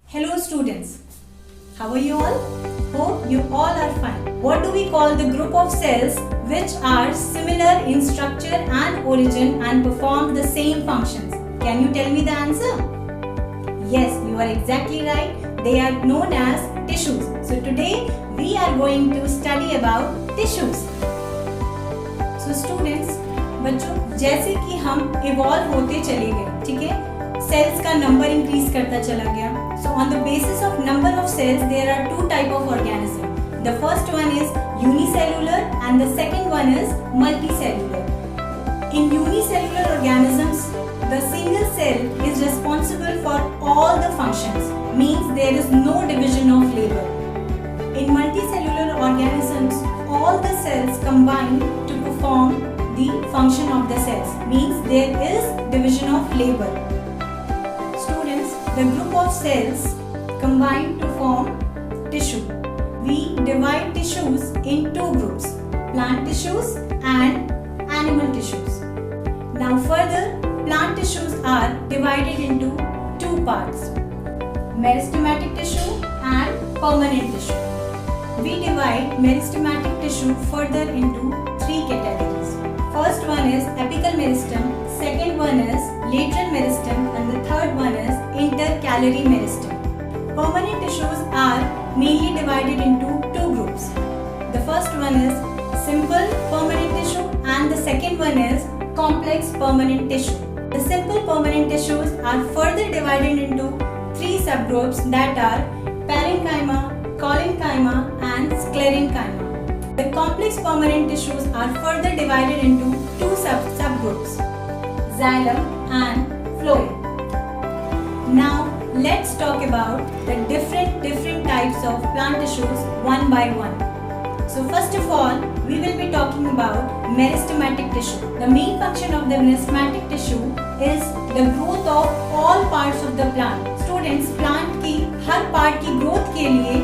Hello students, how are you all? Hope you all are fine. What do we call the group of cells which are similar in structure and origin and perform the same functions? Can you tell me the answer? Yes, you are exactly right. They are known as tissues. So today we are going to study about tissues. So students, बच्चों जैसे कि हम evolve होते चले गए, ठीक है, sales का नंबर इंक्रीज करता चला गया. So on the basis of number of cells there are two type of organism. The first one is unicellular and the second one is multicellular. In unicellular organisms the single cell is responsible for all the functions, means there is no division of labor. In multicellular organisms, all the cells combine to perform the function of the cells, means there is division of labor. Students, the group of cells combine to form tissue. We divide tissues in two groups, plant tissues and animal tissues. Now further, plant tissues are divided into two parts, meristematic tissue and permanent tissue. We divide meristematic tissue further into three categories. First one is apical meristem, second one is lateral meristem and the third one is intercalary meristem. Permanent tissues are mainly divided into two groups. The first one is simple permanent tissue and the second one is complex permanent tissue. The simple permanent tissues are further divided into three subgroups, that are parenchyma, collenchyma and sclerenchyma. The complex permanent tissues are further divided into two subgroups, xylem and phloem. Now let's talk about the different types of plant tissues one by one. So first of all, we will be talking about meristematic tissue. The main function of the meristematic tissue is the growth of all parts of the plant. Students, plant की हर part की growth के लिए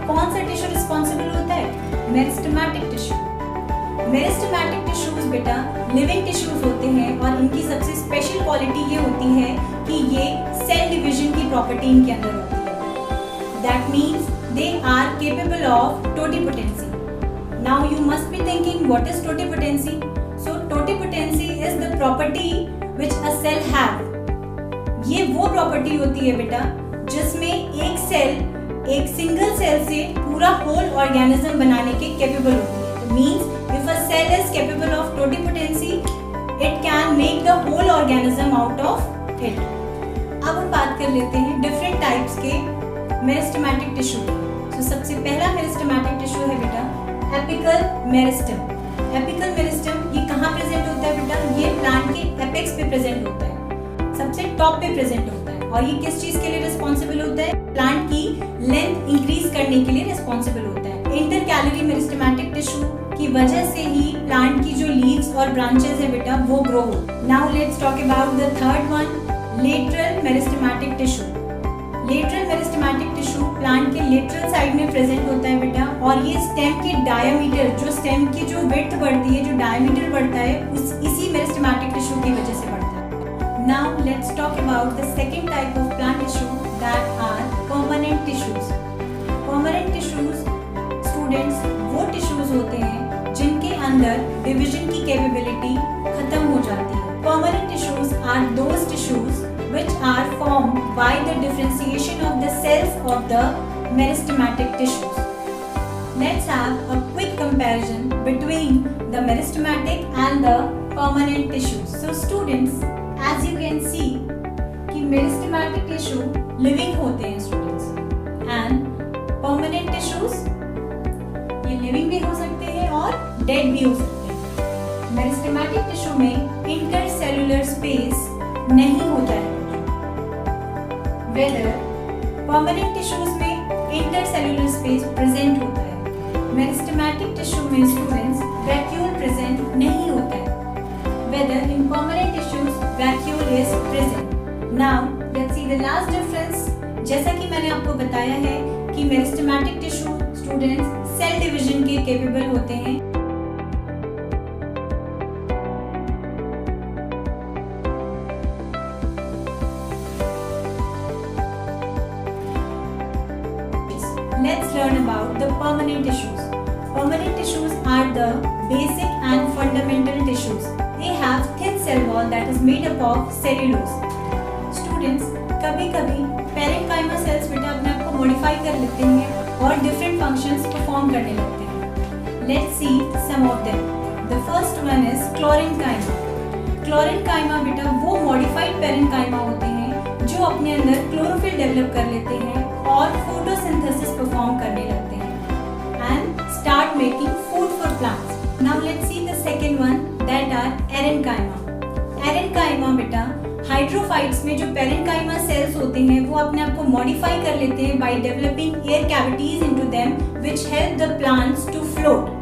कौन सा tissue responsible होता है? Meristematic tissue. Meristematic tissues बेटा living tissues होते हैं और इनकी सबसे special quality ये होती है कि ये cell division की property इनके अंदर होती है. That means they are capable of totipotency. Now you must be thinking, what is totipotency? So totipotency is the property which a cell have. ये वो property होती है बेटा जिसमें एक सेल एक सिंगल सेल से पूरा होल ऑर्गेनिज्म बनाने के कैपेबल होती है. Means if a cell is capable of totipotency, it can make the whole organism out of it. अब हम बात कर लेते हैं different types के meristematic tissue. So सबसे पहला meristematic tissue है बेटा एपिकल मेरिस्टम. एपिकल मेरिस्टम ये कहाँ प्रेजेंट होता है बेटा? ये प्लांट के एपेक्स पे प्रेजेंट होता है, सबसे टॉप पे प्रेजेंट होता है. और ये किस चीज के लिए रिस्पॉन्सिबल होता है? प्लांट की लेंथ इंक्रीज करने के लिए रिस्पॉन्सिबल होता है. इंटरकैलरी मेरिस्टेमेटिक टिश्यू की वजह से ही प्लांट की जो लीव्स और ब्रांचेस है बेटा वो ग्रो हो. Now let's talk about the third one, lateral meristematic tissue. Lateral meristematic tissue plant के लेटरल साइड में प्रेजेंट होता है बेटा और ये स्टेम के डायमीटर, जो स्टेम की जो विड्थ बढ़ती है, जो डायमीटर बढ़ता है, इसी मेरिस्टेमेटिक टिश्यू की वजह से बढ़ता है. Now let's talk about the second type of plant tissue, that are permanent tissues. Permanent tissues students वो टिश्यूज होते हैं जिनके अंदर डिवीजन की कैपेबिलिटी खत्म हो जाती है. Permanent tissues are those tissues which are formed by the differentiation of the cells of the meristematic tissues. Let's have a quick comparison between the meristematic and the permanent tissues. So students, as you can see कि meristematic tissue living होते हैं students and permanent tissues ये living भी हो सकते हैं और dead भी हो सकते हैं. meristematic tissue में intercellular space नहीं होता है, whether permanent tissues में intercellular space present होता है. meristematic tissue में students vacuole present नहीं होता है, whether in permanent tissues vacuole is present. Now let's see the last difference. जैसा कि मैंने आपको बताया है कि meristematic tissue students cell division के capable होते हैं. let's learn about the permanent tissues. Permanent tissues are the basic and fundamental tissues. They have thin cell wall that is made up of cellulose. Students, कभी-कभी parenchyma sales बेटा अपने आप को modify कर लेते हैं और डिफरेंट फंक्शंस परफॉर्म करने लगते हैं. Let's see some of them. The first one is क्लोरेन्काइमा. क्लोरेन्काइमा बेटा वो मॉडिफाइड पेरेन्काइमा होते हैं जो अपने अंदर क्लोरोफिल डेवलप कर लेते हैं और फोटोसिंथेसिस परफॉर्म करने लगते हैं and start making food for plants. Now let's see the second one that are aerenchyma. Aerenchyma बेटा हाइड्रोफाइट्स में जो पेरेन्काइमा सेल्स होते हैं वो अपने आप को मॉडिफाई कर लेते हैं by developing air cavities into them which help the plants to float.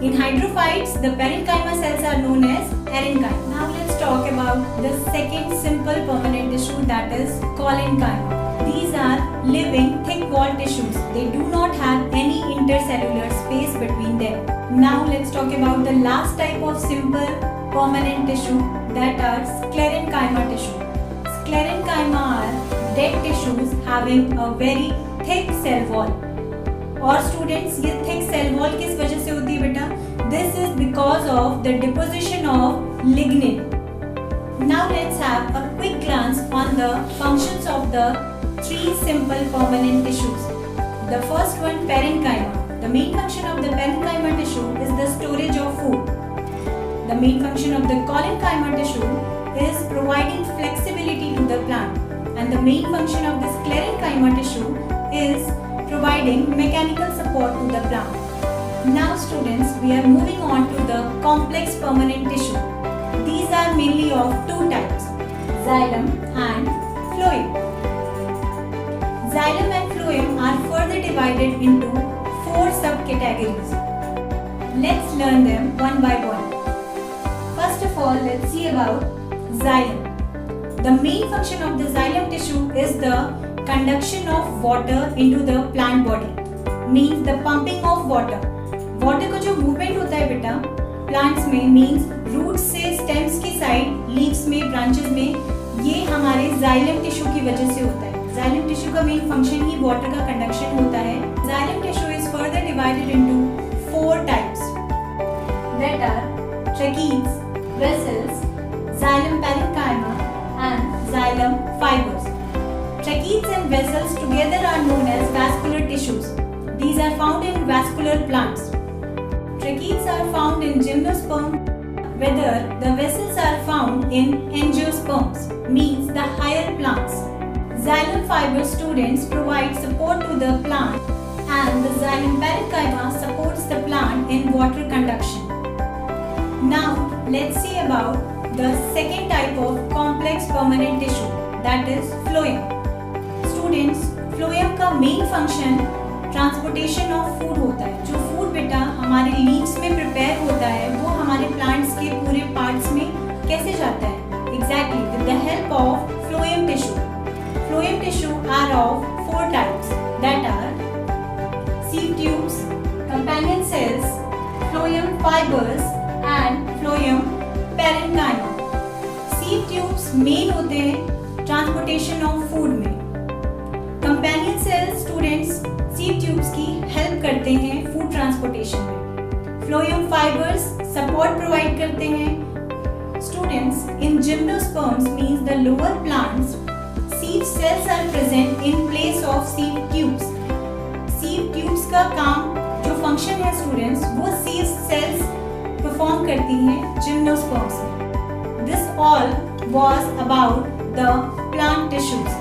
In hydrophytes, the parenchyma cells are known as erenchyma. Now let's talk about the second simple permanent tissue, that is collenchyma. These are living thick wall tissues. They do not have any intercellular space between them. Now let's talk about the last type of simple permanent tissue, that are sclerenchyma tissue. Sclerenchyma are dead tissues having a very thick cell wall. और students ये thick cell wall किस वजह से होती है बेटा? This is because of the deposition of lignin. Now let's have a quick glance on the functions of the three simple permanent tissues. The first one parenchyma. The main function of the parenchyma tissue is the storage of food. The main function of the collenchyma tissue is providing flexibility to the plant, and the main function of the sclerenchyma tissue is providing mechanical support to the plant. Now students, we are moving on to the complex permanent tissue. These are mainly of two types, xylem and phloem. Xylem and phloem are further divided into four subcategories. Let's learn them one by one. First of all, let's see about xylem. The main function of the xylem tissue is the conduction of water into the plant body, means the pumping of water. Water का जो movement होता है बेटा plants में, means roots से stems की side, leaves में, branches में, ये हमारे xylem tissue की वजह से होता है. Xylem tissue का main function ही water का conduction होता है. Xylem tissue is further divided into four types, that are tracheids, vessels, xylem parenchyma and xylem fibers. Tracheids and vessels together are known as vascular tissues. These are found in vascular plants. Tracheids are found in gymnosperm, whether the vessels are found in angiosperms, means the higher plants. Xylem fiber students provide support to the plant, and the xylem parenchyma supports the plant in water conduction. Now let's see about the second type of complex permanent tissue, that is phloem. Students, phloem का main function transportation of food होता है. जो food बेटा हमारे leaves में prepare होता है वो हमारे प्लांट्स के पूरे पार्ट्स में कैसे जाता है? Exactly with the help of phloem tissue. Phloem tissue are of four types, that are sieve tubes, companion cells, phloem fibres and phloem parenchyma. Sieve tubes main होते हैं ट्रांसपोर्टेशन ऑफ फूड में. Companion cells students sieve tubes की help करते हैं food transportation में. Phloem fibres support provide करते हैं. Students, in gymnosperms means the lower plants, sieve cells are present in place of sieve tubes. Sieve tubes का काम जो फंक्शन है स्टूडेंट्स वो सीव सेल्स परफॉर्म करती हैं जिम्नोस्पर्म्स में. This all was about the plant tissues.